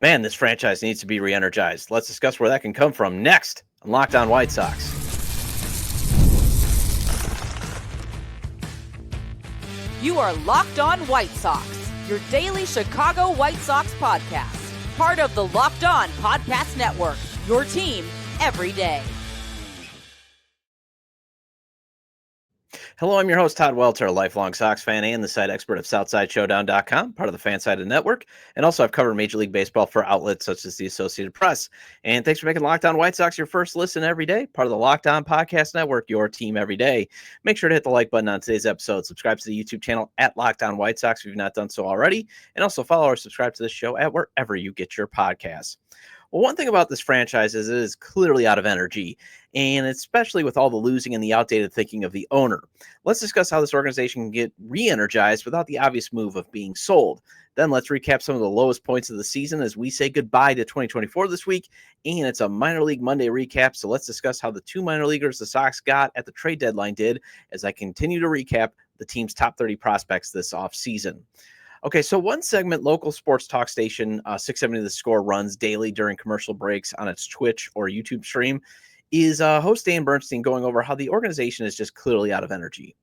Man, this franchise needs to be re-energized. Let's discuss where that can come from next on Locked On White Sox. You are Locked On White Sox, your daily Chicago White Sox podcast. Part of the Locked On Podcast Network, your team every day. Hello, I'm your host, Todd Welter, a lifelong Sox fan and the site expert of SouthsideShowdown.com, part of the Fansided Network. And also, I've covered Major League Baseball for outlets such as the Associated Press. And thanks for making Locked On White Sox your first listen every day, part of the Locked On Podcast Network, your team every day. Make sure to hit the like button on today's episode. Subscribe to the YouTube channel at Locked On White Sox if you've not done so already. And also follow or subscribe to this show at wherever you get your podcasts. Well, one thing about this franchise is it is clearly out of energy, and especially with all the losing and the outdated thinking of the owner. Let's discuss how this organization can get re-energized without the obvious move of being sold. Then let's recap some of the lowest points of the season as we say goodbye to 2024 this week, and it's a minor league Monday recap, so let's discuss how the two minor leaguers the Sox got at the trade deadline did as I continue to recap the team's top 30 prospects this offseason. Okay, so one segment, local sports talk station, 670 The Score, runs daily during commercial breaks on its Twitch or YouTube stream, is host Dan Bernstein going over how the organization is just clearly out of energy.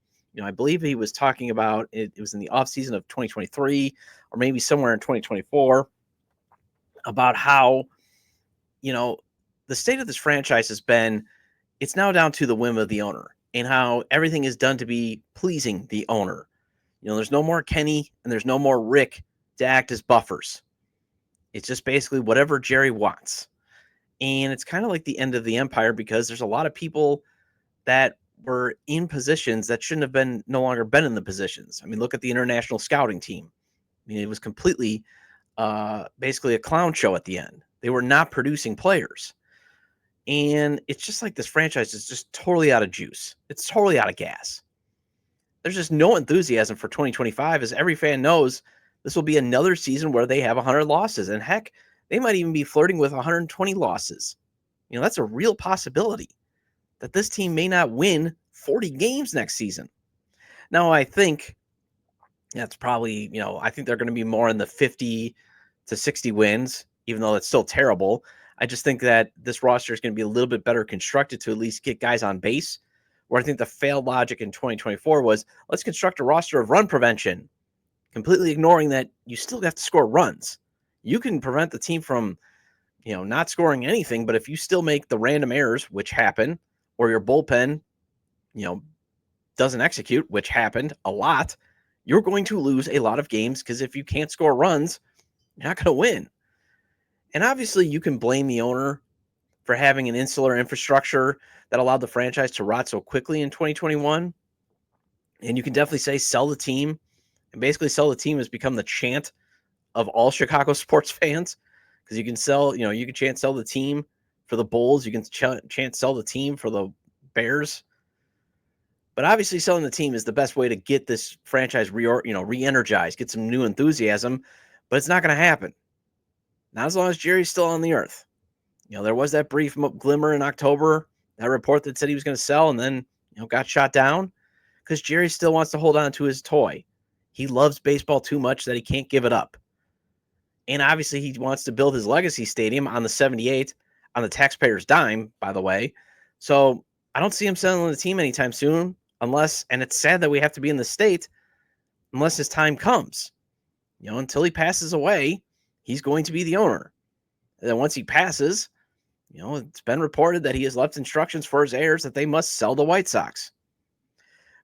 I believe he was talking about it was in the offseason of 2023 or maybe somewhere in 2024 about how, the state of this franchise has been, it's now down to the whim of the owner and how everything is done to be pleasing the owner. There's no more Kenny and there's no more Rick to act as buffers. It's just basically whatever Jerry wants. And it's kind of like the end of the empire because there's a lot of people that were in positions that shouldn't have been, no longer been in the positions. I mean, look at the international scouting team. I mean, it was completely, basically a clown show at the end. They were not producing players. And it's just like this franchise is just totally out of juice. It's totally out of gas. There's just no enthusiasm for 2025, as every fan knows this will be another season where they have 100 losses. And heck, they might even be flirting with 120 losses. That's a real possibility that this team may not win 40 games next season. Now, I think that's probably, I think they're going to be more in the 50 to 60 wins, even though it's still terrible. I just think that this roster is going to be a little bit better constructed to at least get guys on base. Where I think the failed logic in 2024 was, let's construct a roster of run prevention, completely ignoring that you still have to score runs. You can prevent the team from, not scoring anything, but if you still make the random errors, which happen, or your bullpen, doesn't execute, which happened a lot, you're going to lose a lot of games because if you can't score runs, you're not going to win. And obviously you can blame the owner for having an insular infrastructure that allowed the franchise to rot so quickly in 2021. And you can definitely say sell the team. And basically sell the team has become the chant of all Chicago sports fans. Because you can sell, you can chant sell the team for the Bulls. You can chant sell the team for the Bears. But obviously selling the team is the best way to get this franchise re-energized, get some new enthusiasm. But it's not going to happen. Not as long as Jerry's still on the earth. There was that brief glimmer in October, that report that said he was going to sell and then, got shot down because Jerry still wants to hold on to his toy. He loves baseball too much that he can't give it up. And obviously he wants to build his legacy stadium on the 78 on the taxpayer's dime, by the way. So I don't see him selling the team anytime soon unless, and it's sad that we have to be in the state, unless his time comes. Until he passes away, he's going to be the owner. And then once he passes, it's been reported that he has left instructions for his heirs that they must sell the White Sox.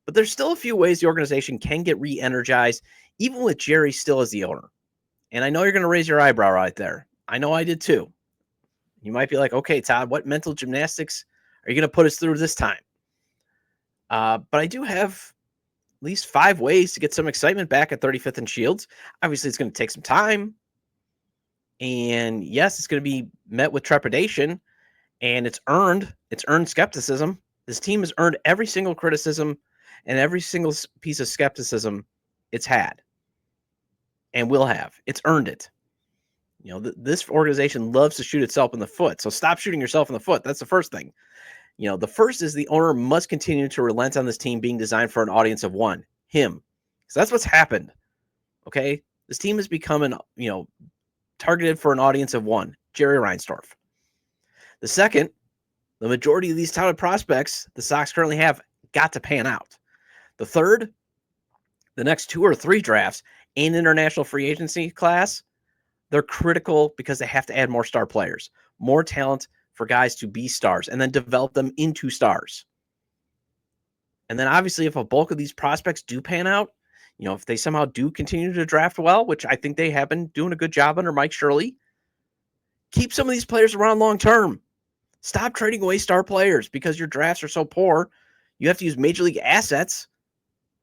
But there's still a few ways the organization can get re-energized, even with Jerry still as the owner. And I know you're going to raise your eyebrow right there. I know I did too. You might be like, okay, Todd, what mental gymnastics are you going to put us through this time? But I do have at least 5 ways to get some excitement back at 35th and Shields. Obviously, it's going to take some time. And yes, it's going to be met with trepidation, and it's earned skepticism. This team has earned every single criticism and every single piece of skepticism it's had and will have. It's earned it. This organization loves to shoot itself in the foot. So stop shooting yourself in the foot. That's the first thing. The first is the owner must continue to relent on this team being designed for an audience of one, him. So that's what's happened. Okay. This team has become targeted for an audience of one, Jerry Reinsdorf. The second, the majority of these touted prospects the Sox currently have got to pan out. The third, the next 2 or 3 drafts in international free agency class, they're critical because they have to add more star players, more talent for guys to be stars, and then develop them into stars. And then obviously if a bulk of these prospects do pan out, if they somehow do continue to draft well, which I think they have been doing a good job under Mike Shirley, keep some of these players around long term. Stop trading away star players because your drafts are so poor. You have to use major league assets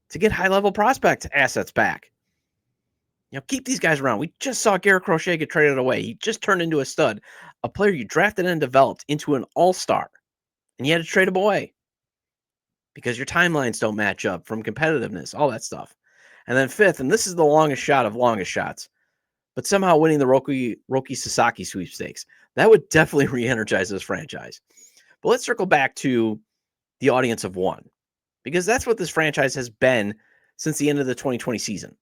to get high-level prospect assets back. Keep these guys around. We just saw Garrett Crochet get traded away. He just turned into a stud, a player you drafted and developed into an all-star, and you had to trade him away because your timelines don't match up from competitiveness, all that stuff. And then fifth, and this is the longest shot of longest shots, but somehow winning the Roki Sasaki sweepstakes. That would definitely re-energize this franchise. But let's circle back to the audience of one, because that's what this franchise has been since the end of the 2020 season.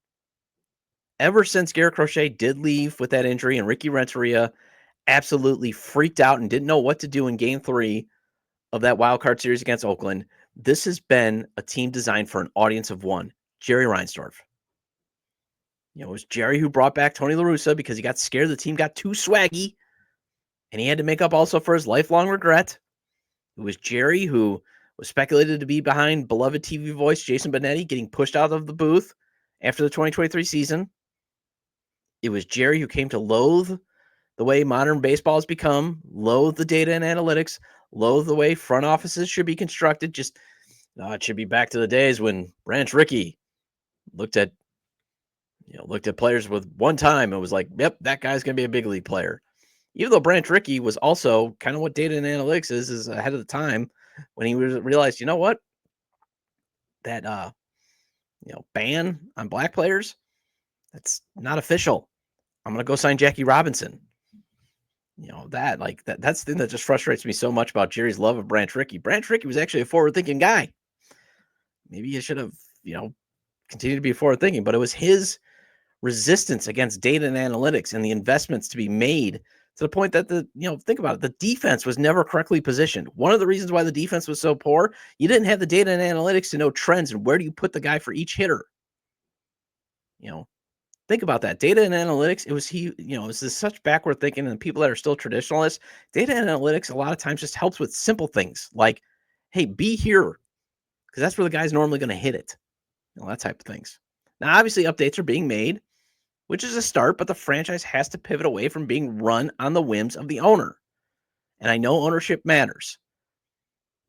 Ever since Garrett Crochet did leave with that injury and Ricky Renteria absolutely freaked out and didn't know what to do in Game 3 of that wild card series against Oakland, this has been a team designed for an audience of one, Jerry Reinsdorf. It was Jerry who brought back Tony La Russa because he got scared the team got too swaggy, and he had to make up also for his lifelong regret. It was Jerry who was speculated to be behind beloved TV voice Jason Benetti getting pushed out of the booth after the 2023 season. It was Jerry who came to loathe the way modern baseball has become, loathe the data and analytics, loathe the way front offices should be constructed. Just, it should be back to the days when Branch Rickey looked at players with one time and was like, yep, that guy's going to be a big league player. Even though Branch Rickey was also kind of what data and analytics is ahead of the time when he realized, you know what, that, ban on black players, that's not official. I'm going to go sign Jackie Robinson. That's the thing that just frustrates me so much about Jerry's love of Branch Rickey. Branch Rickey was actually a forward-thinking guy. Maybe he should have, continued to be forward-thinking, but it was his resistance against data and analytics and the investments to be made to the point that think about it, the defense was never correctly positioned. One of the reasons why the defense was so poor, you didn't have the data and analytics to know trends and where do you put the guy for each hitter. Think about that. Data and analytics, it was this such backward thinking, and people that are still traditionalists, data and analytics a lot of times just helps with simple things like, hey, be here, because that's where the guy's normally going to hit it. That type of things. Now, obviously, updates are being made, which is a start, but the franchise has to pivot away from being run on the whims of the owner. And I know ownership matters,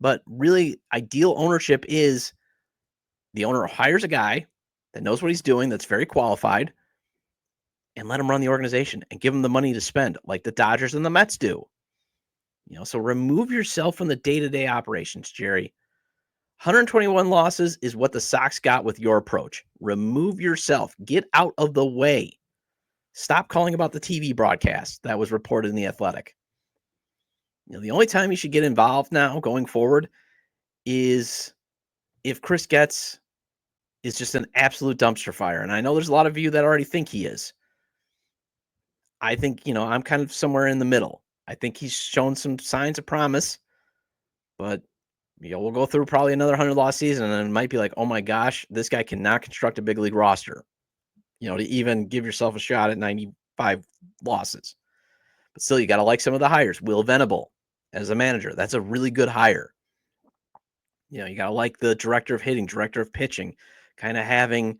but really ideal ownership is the owner hires a guy that knows what he's doing, that's very qualified, and let him run the organization and give him the money to spend like the Dodgers and the Mets do. So remove yourself from the day-to-day operations, Jerry. 121 losses is what the Sox got with your approach. Remove yourself. Get out of the way. Stop calling about the TV broadcast that was reported in The Athletic. The only time you should get involved now going forward is if Chris Getz is just an absolute dumpster fire. And I know there's a lot of you that already think he is. I think, I'm kind of somewhere in the middle. I think he's shown some signs of promise, but we'll go through probably another 100-loss season, and it might be like, oh my gosh, this guy cannot construct a big league roster, to even give yourself a shot at 95 losses. But still, you got to like some of the hires. Will Venable as a manager, that's a really good hire. You got to like the director of hitting, director of pitching, kind of having,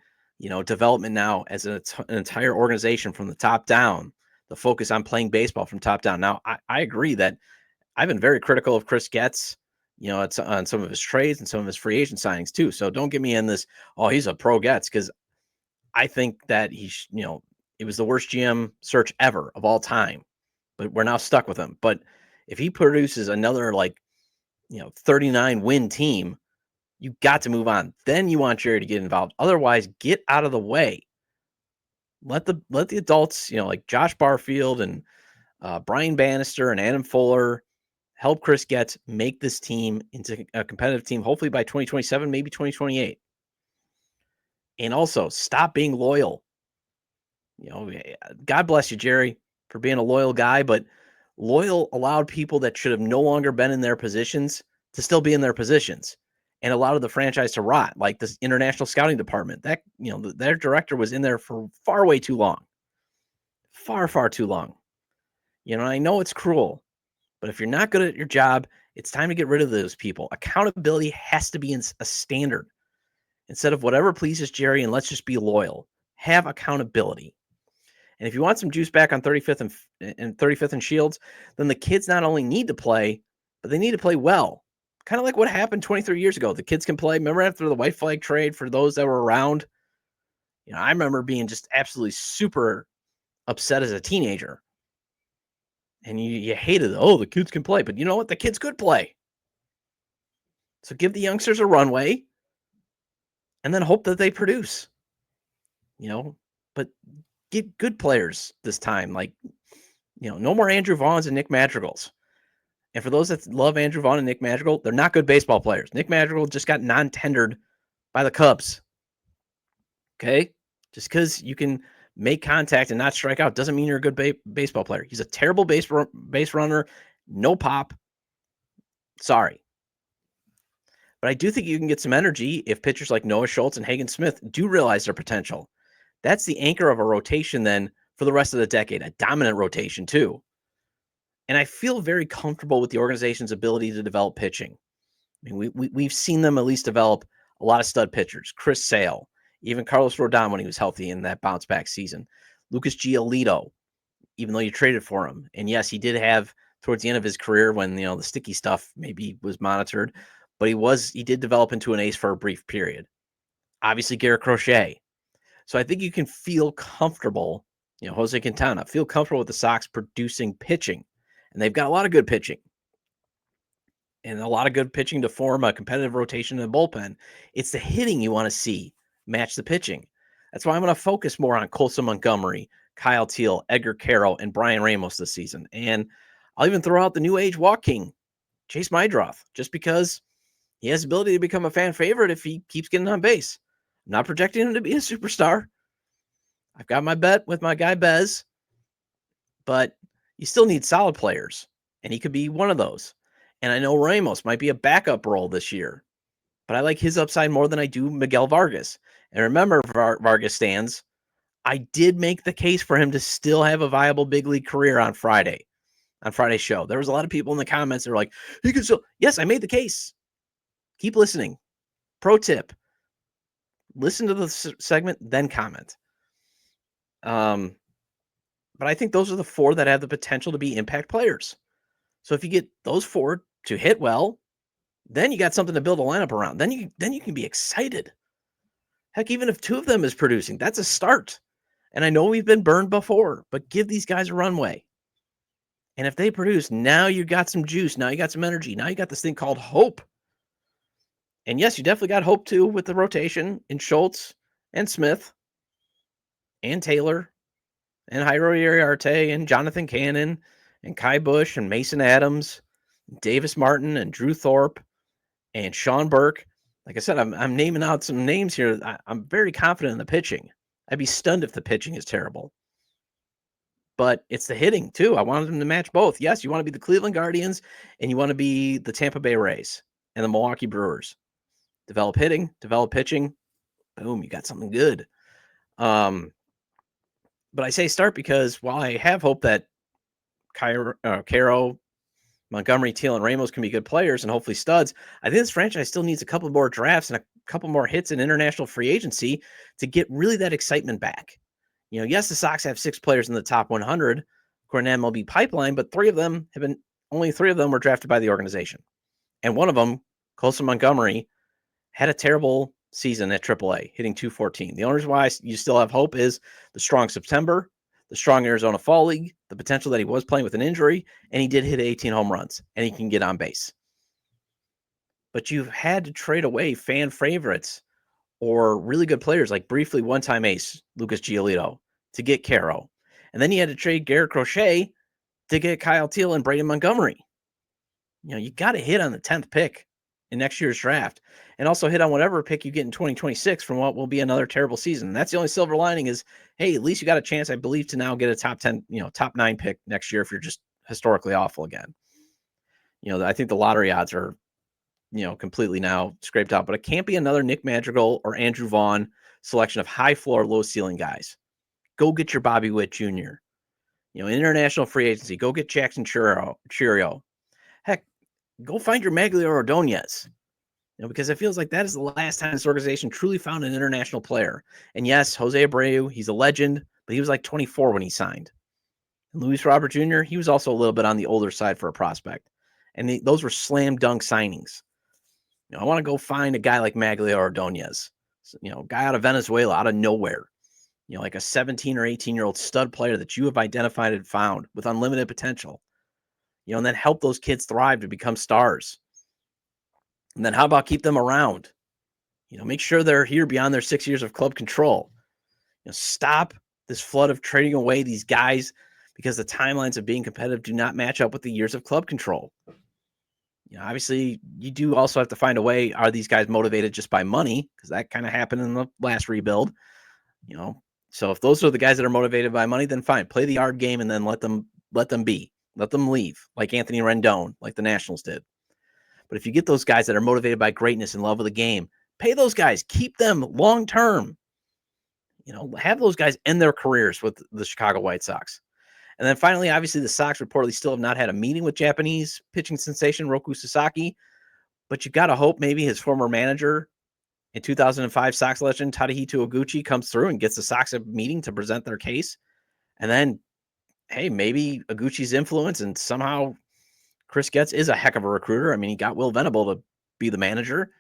development now as an entire organization from the top down, the focus on playing baseball from top down. Now, I agree that I've been very critical of Chris Getz, on some of his trades and some of his free agent signings too. So don't get me in this, oh, he's a pro Getz, because I think that it was the worst GM search ever of all time, but we're now stuck with him. But if he produces another 39 win team, you got to move on. Then you want Jerry to get involved. Otherwise, get out of the way. Let the adults, like Josh Barfield and Brian Bannister and Adam Fuller, help Chris Getz make this team into a competitive team, hopefully by 2027, maybe 2028. And also, stop being loyal. God bless you, Jerry. for being a loyal guy, but loyal allowed people that should have no longer been in their positions to still be in their positions and allowed the franchise to rot, like this international scouting department. That, their director was in there for far way too long. Far, far too long. I know it's cruel, but if you're not good at your job, it's time to get rid of those people. Accountability has to be a standard. Instead of whatever pleases Jerry and let's just be loyal, have accountability. And if you want some juice back on 35th and 35th and Shields, then the kids not only need to play, but they need to play well. Kind of like what happened 23 years ago. The kids can play. Remember after the white flag trade, for those that were around, I remember being just absolutely super upset as a teenager. And you hated it. Oh, the kids can play. But you know what? The kids could play. So give the youngsters a runway and then hope that they produce. But get good players this time. Like, no more Andrew Vaughns and Nick Madrigals. And for those that love Andrew Vaughn and Nick Madrigal, they're not good baseball players. Nick Madrigal just got non-tendered by the Cubs. Okay? Just because you can make contact and not strike out doesn't mean you're a good baseball player. He's a terrible base runner, no pop. Sorry. But I do think you can get some energy if pitchers like Noah Schultz and Hagen Smith do realize their potential. That's the anchor of a rotation then for the rest of the decade, a dominant rotation too. And I feel very comfortable with the organization's ability to develop pitching. I mean, we've seen them at least develop a lot of stud pitchers. Chris Sale, even Carlos Rodon when he was healthy in that bounce back season. Lucas Giolito, even though you traded for him. And yes, he did have towards the end of his career when, the sticky stuff maybe was monitored, but he did develop into an ace for a brief period. Obviously, Garrett Crochet. So I think you can feel comfortable, Jose Quintana, feel comfortable with the Sox producing pitching. And they've got a lot of good pitching. And a lot of good pitching to form a competitive rotation in the bullpen. It's the hitting you want to see match the pitching. That's why I'm going to focus more on Colson Montgomery, Kyle Teal, Edgar Carroll, and Brian Ramos this season. And I'll even throw out the new age walk king, Chase Meidroth, just because he has the ability to become a fan favorite if he keeps getting on base. I'm not projecting him to be a superstar. I've got my bet with my guy Bez, but you still need solid players, and he could be one of those. And I know Ramos might be a backup role this year, but I like his upside more than I do Miguel Vargas. And remember, Vargas stands, I did make the case for him to still have a viable big league career on Friday's show. There was a lot of people in the comments that were like, he could still. Yes, I made the case. Keep listening. Pro tip. Listen to the segment, then comment. But I think those are the four that have the potential to be impact players. So if you get those four to hit well, then you got something to build a lineup around. Then you can be excited. Heck, even if two of them is producing, that's a start. And I know we've been burned before, but give these guys a runway. And if they produce, now you got some juice. Now you got some energy. Now you got this thing called hope. And yes, you definitely got hope too with the rotation in Schultz and Smith and Taylor and Jairo Uriarte and Jonathan Cannon and Kai Bush and Mason Adams, Davis Martin and Drew Thorpe and Sean Burke. Like I said, I'm naming out some names here. I'm very confident in the pitching. I'd be stunned if the pitching is terrible. But it's the hitting too. I wanted them to match both. Yes, you want to be the Cleveland Guardians and you want to be the Tampa Bay Rays and the Milwaukee Brewers. Develop hitting, develop pitching. Boom, you got something good. But I say start because while I have hope that Caro, Montgomery, Teal, and Ramos can be good players and hopefully studs, I think this franchise still needs a couple more drafts and a couple more hits in international free agency to get really that excitement back. Yes, the Sox have 6 players in the top 100 according to MLB Pipeline, but only three of them were drafted by the organization. And one of them, Colson Montgomery, had a terrible season at AAA, hitting .214. The only reason why you still have hope is the strong September, the strong Arizona Fall League, the potential that he was playing with an injury, and he did hit 18 home runs, and he can get on base. But you've had to trade away fan favorites or really good players like briefly one-time ace Lucas Giolito to get Caro. And then you had to trade Garrett Crochet to get Kyle Teal and Braden Montgomery. You got to hit on the 10th pick in next year's draft, and also hit on whatever pick you get in 2026 from what will be another terrible season. And that's the only silver lining is, hey, at least you got a chance, I believe, to now get a top 10, top 9 pick next year if you're just historically awful again. I think the lottery odds are, completely now scraped out, but it can't be another Nick Madrigal or Andrew Vaughn selection of high floor, low ceiling guys. Go get your Bobby Witt Jr., international free agency. Go get Jackson Chourio. Heck, go find your Magglio Ordonez. Because it feels like that is the last time this organization truly found an international player. And yes, Jose Abreu, he's a legend, but he was like 24 when he signed. And Luis Robert Jr., he was also a little bit on the older side for a prospect. And those were slam dunk signings. I want to go find a guy like Magglio Ordonez, guy out of Venezuela, out of nowhere. Like a 17 or 18-year-old stud player that you have identified and found with unlimited potential. And then help those kids thrive to become stars. And then how about keep them around? Make sure they're here beyond their 6 years of club control. Stop this flood of trading away these guys because the timelines of being competitive do not match up with the years of club control. Obviously, you do also have to find a way. Are these guys motivated just by money? Because that kind of happened in the last rebuild. So if those are the guys that are motivated by money, then fine. Play the yard game and then let them be. Let them leave, like Anthony Rendon, like the Nationals did. But if you get those guys that are motivated by greatness and love of the game, pay those guys. Keep them long term. Have those guys end their careers with the Chicago White Sox. And then finally, obviously, the Sox reportedly still have not had a meeting with Japanese pitching sensation Roku Sasaki. But you got to hope maybe his former manager in 2005 Sox legend Tadahito Oguchi comes through and gets the Sox a meeting to present their case. And then, hey, maybe Oguchi's influence and somehow Chris Getz is a heck of a recruiter. I mean, he got Will Venable to be the manager.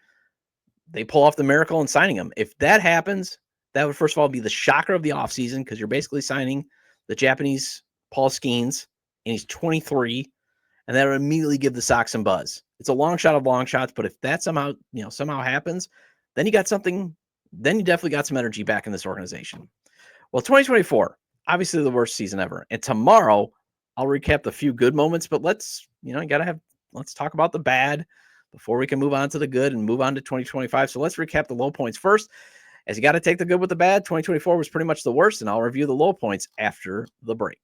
They pull off the miracle in signing him. If that happens, that would first of all be the shocker of the offseason because you're basically signing the Japanese Paul Skeens, and he's 23, and that would immediately give the Sox some buzz. It's a long shot of long shots, but if that somehow happens, then you got something. Then you definitely got some energy back in this organization. Well, 2024, obviously the worst season ever, and tomorrow I'll recap the few good moments, but let's talk about the bad before we can move on to the good and move on to 2025. So let's recap the low points first. As you got to take the good with the bad, 2024 was pretty much the worst, and I'll review the low points after the break.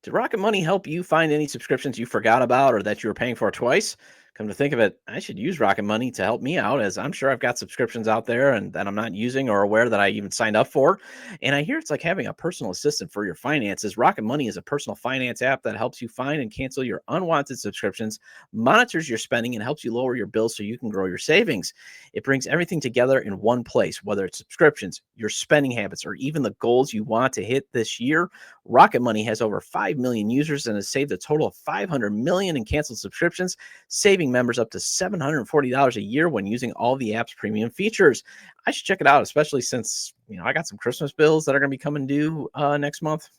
Did Rocket Money help you find any subscriptions you forgot about or that you were paying for twice? Come to think of it, I should use Rocket Money to help me out, as I'm sure I've got subscriptions out there and that I'm not using or aware that I even signed up for. And I hear it's like having a personal assistant for your finances. Rocket Money is a personal finance app that helps you find and cancel your unwanted subscriptions, monitors your spending, and helps you lower your bills so you can grow your savings. It brings everything together in one place, whether it's subscriptions, your spending habits, or even the goals you want to hit this year. Rocket Money has over 5 million users and has saved a total of $500 million in canceled subscriptions, saving members up to $740 a year when using all the app's premium features. I should check it out, especially since I got some Christmas bills that are going to be coming due next month.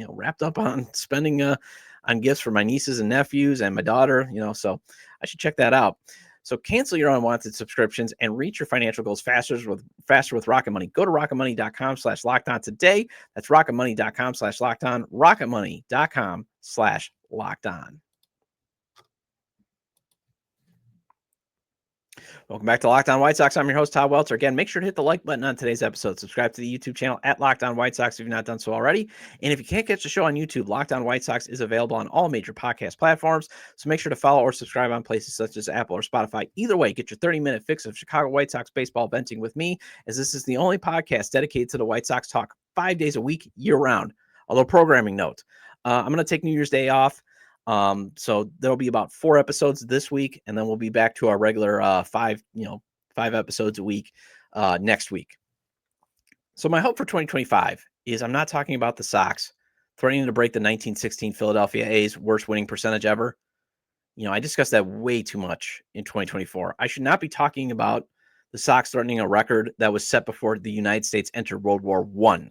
Wrapped up on spending on gifts for my nieces and nephews and my daughter. So I should check that out. So cancel your unwanted subscriptions and reach your financial goals faster with Rocket Money. Go to rocketmoney.com/lockedon today. That's rocketmoney.com/lockedon. rocketmoney.com/lockedon. Welcome back to Locked On White Sox. I'm your host, Todd Welter. Again, make sure to hit the like button on today's episode. Subscribe to the YouTube channel at Locked On White Sox if you've not done so already. And if you can't catch the show on YouTube, Locked On White Sox is available on all major podcast platforms. So make sure to follow or subscribe on places such as Apple or Spotify. Either way, get your 30-minute fix of Chicago White Sox baseball venting with me, as this is the only podcast dedicated to the White Sox talk 5 days a week, year-round. Although programming note, I'm going to take New Year's Day off. So there'll be about 4 episodes this week, and then we'll be back to our regular 5 episodes a week next week. So my hope for 2025 is I'm not talking about the Sox threatening to break the 1916 Philadelphia A's worst winning percentage ever. I discussed that way too much in 2024. I should not be talking about the Sox threatening a record that was set before the United States entered World War I.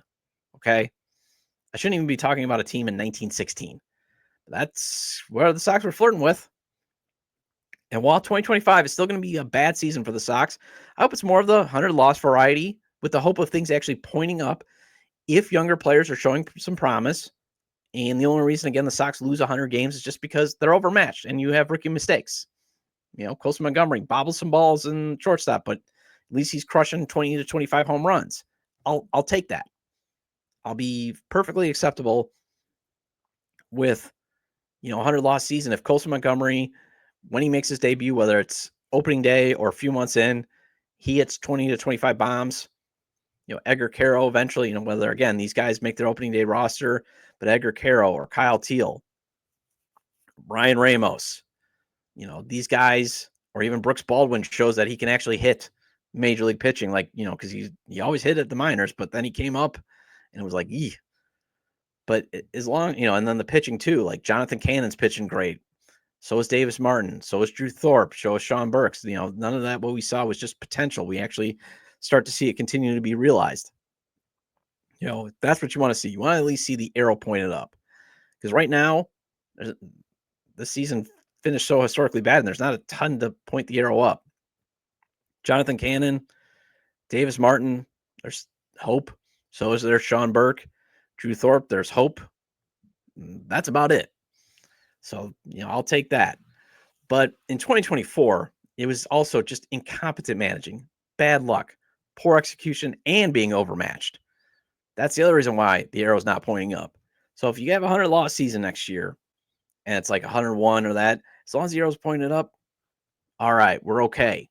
Okay? I shouldn't even be talking about a team in 1916. That's where the Sox were flirting with. And while 2025 is still going to be a bad season for the Sox, I hope it's more of the 100-loss variety with the hope of things actually pointing up if younger players are showing some promise And the only reason, again, the Sox lose 100 games is just because they're overmatched and you have rookie mistakes. Colson Montgomery bobbles some balls in shortstop, but at least he's crushing 20 to 25 home runs. I'll take that. I'll be perfectly acceptable with, 100 loss season if Colson Montgomery, when he makes his debut, whether it's opening day or a few months in, he hits 20 to 25 bombs. Edgar Caro eventually, whether, again, these guys make their opening day roster, but Edgar Caro or Kyle Teal, Ryan Ramos, these guys, or even Brooks Baldwin shows that he can actually hit major league pitching, because he always hit at the minors, but then he came up and it was like, ee. But as long, and then the pitching too, like Jonathan Cannon's pitching great. So is Davis Martin. So is Drew Thorpe. So is Sean Burks. None of that, what we saw was just potential. We actually start to see it continue to be realized. That's what you want to see. You want to at least see the arrow pointed up. Because right now, this season finished so historically bad, and there's not a ton to point the arrow up. Jonathan Cannon, Davis Martin, there's hope. So is there Sean Burke. Drew Thorpe, there's hope. That's about it. So, I'll take that. But in 2024, it was also just incompetent managing, bad luck, poor execution, and being overmatched. That's the other reason why the arrow's not pointing up. So if you have a 100-loss season next year, and it's like 101 or that, as long as the arrow's pointed up, all right, we're okay.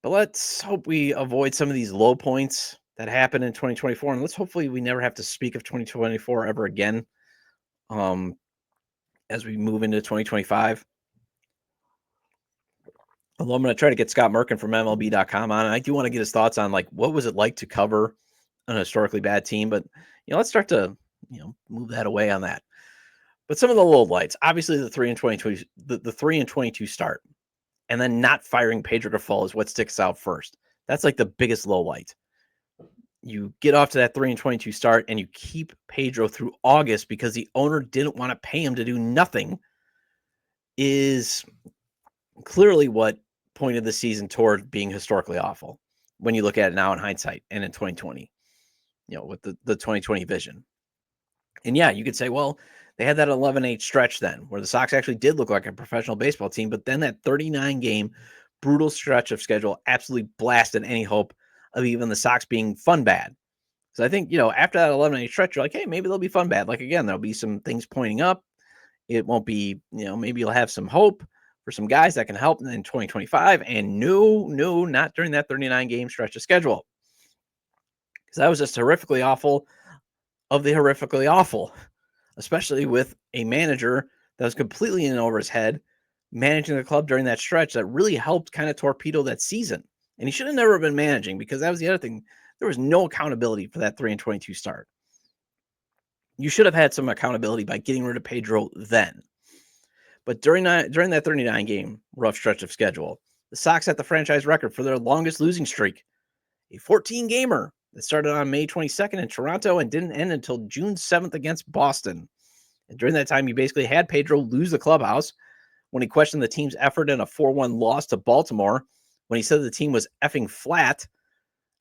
But let's hope we avoid some of these low points that happened in 2024, and let's hopefully we never have to speak of 2024 ever again as we move into 2025. Although I'm going to try to get Scott Merkin from MLB.com on, and I do want to get his thoughts on, what was it like to cover an historically bad team, but, let's start to, move that away on that. But some of the low lights, obviously the 3-22, the 3-22 start, and then not firing Pedro Grifol is what sticks out first. That's like the biggest low light. You get off to that 3-22 start and you keep Pedro through August because the owner didn't want to pay him to do nothing is clearly what pointed the season toward being historically awful when you look at it now in hindsight and in 2020, with the 2020 vision. And yeah, you could say, well, they had that 11-8 stretch then where the Sox actually did look like a professional baseball team, but then that 39-game brutal stretch of schedule absolutely blasted any hope of even the Sox being fun bad. So I think, after that 11-8 stretch, you're like, hey, maybe they'll be fun bad. Like, again, there'll be some things pointing up. It won't be, maybe you'll have some hope for some guys that can help in 2025. And no, not during that 39-game stretch of schedule. Because that was just horrifically awful of the horrifically awful, especially with a manager that was completely in over his head, managing the club during that stretch that really helped kind of torpedo that season. And he should have never been managing because that was the other thing. There was no accountability for that 3-22 start. You should have had some accountability by getting rid of Pedro then. But during that 39-game rough stretch of schedule, the Sox had the franchise record for their longest losing streak, a 14-gamer that started on May 22nd in Toronto and didn't end until June 7th against Boston. And during that time, you basically had Pedro lose the clubhouse when he questioned the team's effort in a 4-1 loss to Baltimore, when he said the team was effing flat,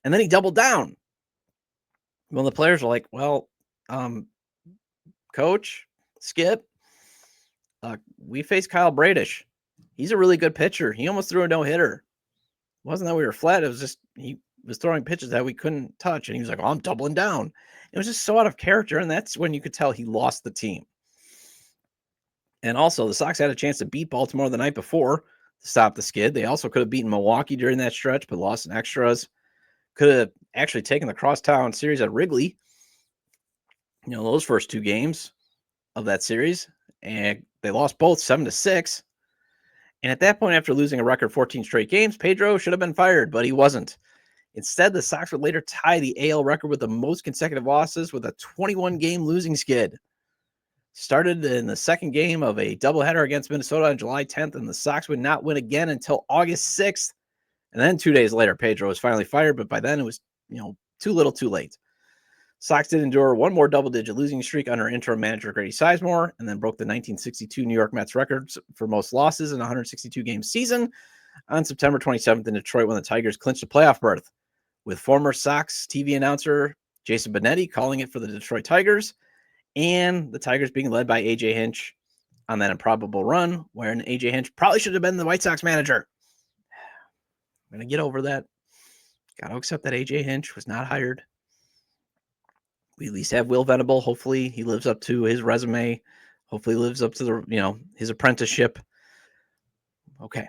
and then he doubled down. Well, the players were like, well, Coach, Skip, we faced Kyle Bradish. He's a really good pitcher. He almost threw a no-hitter. It wasn't that we were flat. It was just he was throwing pitches that we couldn't touch. And he was like, oh, I'm doubling down. It was just so out of character, and that's when you could tell he lost the team. And also, the Sox had a chance to beat Baltimore the night before to stop the skid. They also could have beaten Milwaukee during that stretch, but lost in extras. Could have actually taken the crosstown series at Wrigley, those first two games of that series, and they lost both 7-6. And at that point, after losing a record 14 straight games, Pedro should have been fired, but he wasn't. Instead, the Sox would later tie the AL record with the most consecutive losses with a 21-game losing skid. Started in the second game of a doubleheader against Minnesota on July 10th, and the Sox would not win again until August 6th. And then 2 days later, Pedro was finally fired, but by then it was, too little too late. Sox did endure one more double-digit losing streak under interim manager Grady Sizemore, and then broke the 1962 New York Mets records for most losses in a 162-game season on September 27th in Detroit when the Tigers clinched a playoff berth, with former Sox TV announcer Jason Benetti calling it for the Detroit Tigers, and the Tigers being led by A.J. Hinch on that improbable run, wherein A.J. Hinch probably should have been the White Sox manager. I'm going to get over that. Got to accept that A.J. Hinch was not hired. We at least have Will Venable. Hopefully he lives up to his resume. Hopefully he lives up to the, his apprenticeship. Okay.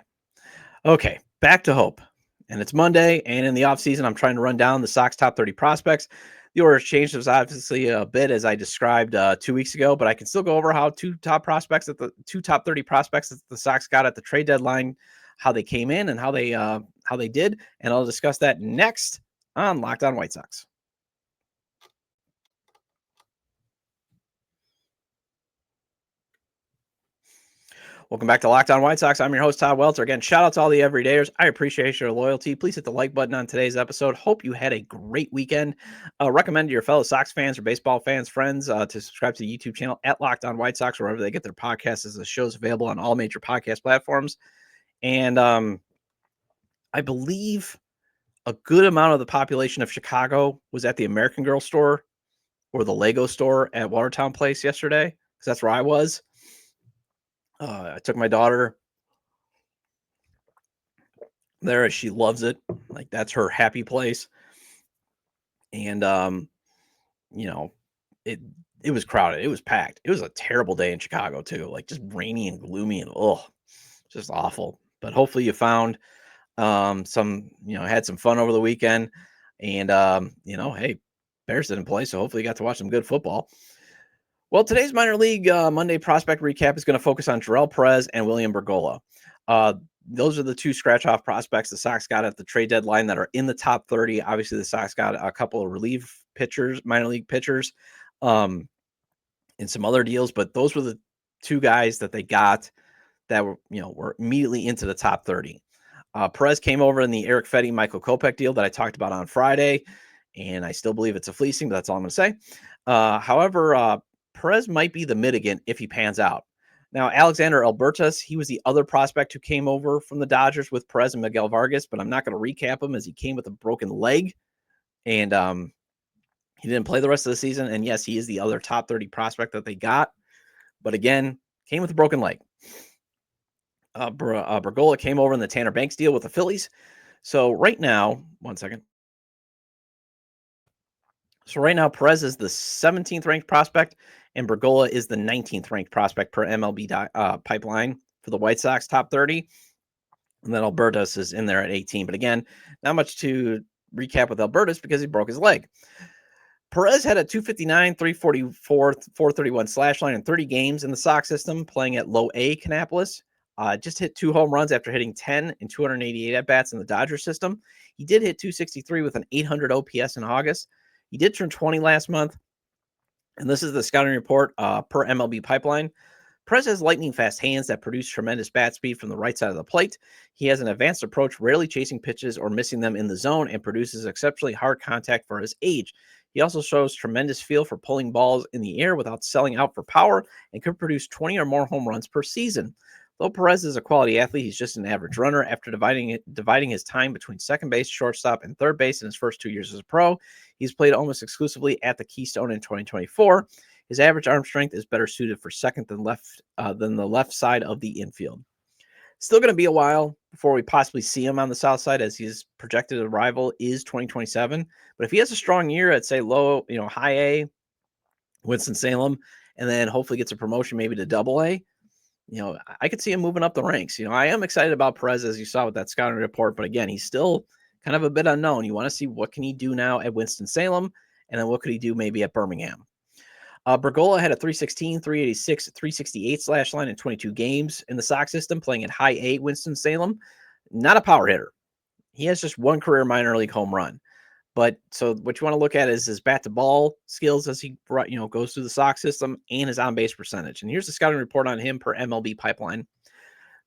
Back to hope. And it's Monday, and in the offseason, I'm trying to run down the Sox top 30 prospects. The order has changed obviously a bit, as I described 2 weeks ago, but I can still go over how two top 30 prospects that the Sox got at the trade deadline, how they came in and how they did, and I'll discuss that next on Locked On White Sox. Welcome back to Locked On White Sox. I'm your host, Todd Welter. Again, shout out to all the everydayers. I appreciate your loyalty. Please hit the like button on today's episode. Hope you had a great weekend. Recommend to your fellow Sox fans or baseball fans, friends, to subscribe to the YouTube channel at Locked On White Sox, wherever they get their podcasts, as the show's available on all major podcast platforms. And I believe a good amount of the population of Chicago was at the American Girl store or the Lego store at Watertown Place yesterday, because that's where I was. I took my daughter there, as she loves it. Like, that's her happy place. And it was crowded. It was packed. It was a terrible day in Chicago too, like just rainy and gloomy and just awful. But hopefully you found some, had some fun over the weekend. And hey, Bears didn't play, so hopefully you got to watch some good football. Well, today's minor league Monday prospect recap is going to focus on Jeral, Perez, and William Bergolla. Those are the two scratch-off prospects the Sox got at the trade deadline that are in the top 30. Obviously, the Sox got a couple of relief pitchers, minor league pitchers, and some other deals, but those were the two guys that they got that were immediately into the top 30. Perez came over in the Eric Fetty, Michael Kopech deal that I talked about on Friday, and I still believe it's a fleecing, but that's all I'm going to say. However, Perez might be the mitigant if he pans out. Now, Alexander Albertus, he was the other prospect who came over from the Dodgers with Perez and Miguel Vargas, but I'm not going to recap him, as he came with a broken leg, and he didn't play the rest of the season. And yes, he is the other top 30 prospect that they got, but again, came with a broken leg. Bergolla came over in the Tanner Banks deal with the Phillies. So right now, Perez is the 17th ranked prospect, and Bergolla is the 19th ranked prospect per MLB pipeline for the White Sox top 30. And then Albertus is in there at 18. But again, not much to recap with Albertus because he broke his leg. Perez had a 259, 344, 431 slash line in 30 games in the Sox system, playing at low A Kannapolis. Just hit 2 home runs after hitting 10 and 288 at-bats in the Dodgers system. He did hit 263 with an 800 OPS in August. He did turn 20 last month. And this is the scouting report per MLB pipeline. Perez has lightning-fast hands that produce tremendous bat speed from the right side of the plate. He has an advanced approach, rarely chasing pitches or missing them in the zone, and produces exceptionally hard contact for his age. He also shows tremendous feel for pulling balls in the air without selling out for power, and could produce 20 or more home runs per season. Though Perez is a quality athlete, he's just an average runner. After dividing his time between second base, shortstop, and third base in his first 2 years as a pro, he's played almost exclusively at the Keystone in 2024. His average arm strength is better suited for second than the left side of the infield. Still going to be a while before we possibly see him on the south side, as his projected arrival is 2027. But if he has a strong year at, say, high A, Winston-Salem, and then hopefully gets a promotion maybe to double A, I could see him moving up the ranks. I am excited about Perez, as you saw with that scouting report, but again, he's still kind of a bit unknown. You want to see what can he do now at Winston-Salem, and then what could he do maybe at Birmingham. Bergolla had a 316, 386, 368 slash line in 22 games in the Sox system, playing at high A Winston-Salem. Not a power hitter. He has just one career minor league home run. But so what you want to look at is his bat to ball skills as he goes through the Sox system, and his on base percentage. And here's the scouting report on him per MLB pipeline.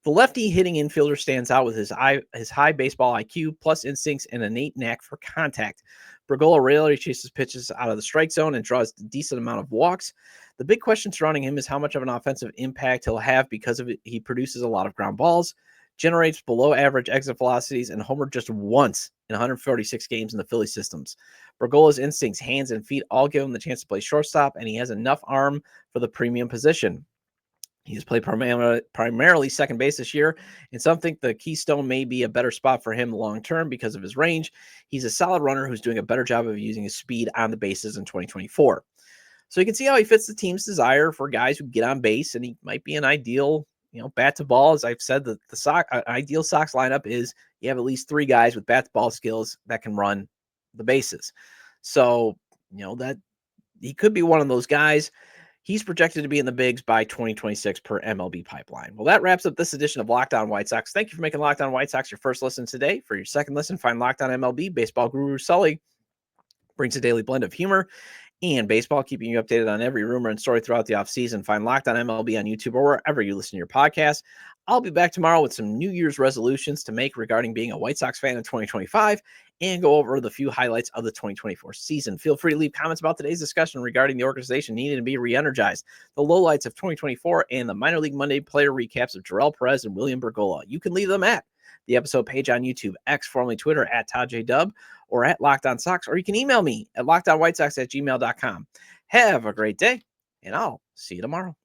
The lefty hitting infielder stands out with his high baseball IQ, plus instincts, and innate knack for contact. Bergolla rarely chases pitches out of the strike zone and draws a decent amount of walks. The big question surrounding him is how much of an offensive impact he'll have, because of it. He produces a lot of ground balls. generates below average exit velocities, and homered just once in 146 games in the Philly systems. Bergolla's instincts, hands, and feet all give him the chance to play shortstop, and he has enough arm for the premium position. He's played primarily second base this year, and some think the Keystone may be a better spot for him long-term because of his range. He's a solid runner who's doing a better job of using his speed on the bases in 2024. So you can see how he fits the team's desire for guys who get on base, and he might be an ideal, bat to ball. As I've said, the ideal Sox lineup is you have at least 3 guys with bat to ball skills that can run the bases. So, that he could be one of those guys. He's projected to be in the bigs by 2026 per MLB Pipeline. Well, that wraps up this edition of Locked On White Sox. Thank you for making Locked On White Sox your first listen today. For your second listen, find Locked On MLB. Baseball guru Sully brings a daily blend of humor and baseball, keeping you updated on every rumor and story throughout the offseason. Find Locked On MLB on YouTube or wherever you listen to your podcast. I'll be back tomorrow with some New Year's resolutions to make regarding being a White Sox fan in 2025 and go over the few highlights of the 2024 season. Feel free to leave comments about today's discussion regarding the organization needing to be re-energized, the lowlights of 2024, and the Minor League Monday player recaps of Jeral, Perez, and William Bergolla. You can leave them at the episode page on YouTube, X, formerly Twitter, at Todd J. Dub, or at Locked On Sox, or you can email me at lockedonwhitesox@gmail.com. Have a great day, and I'll see you tomorrow.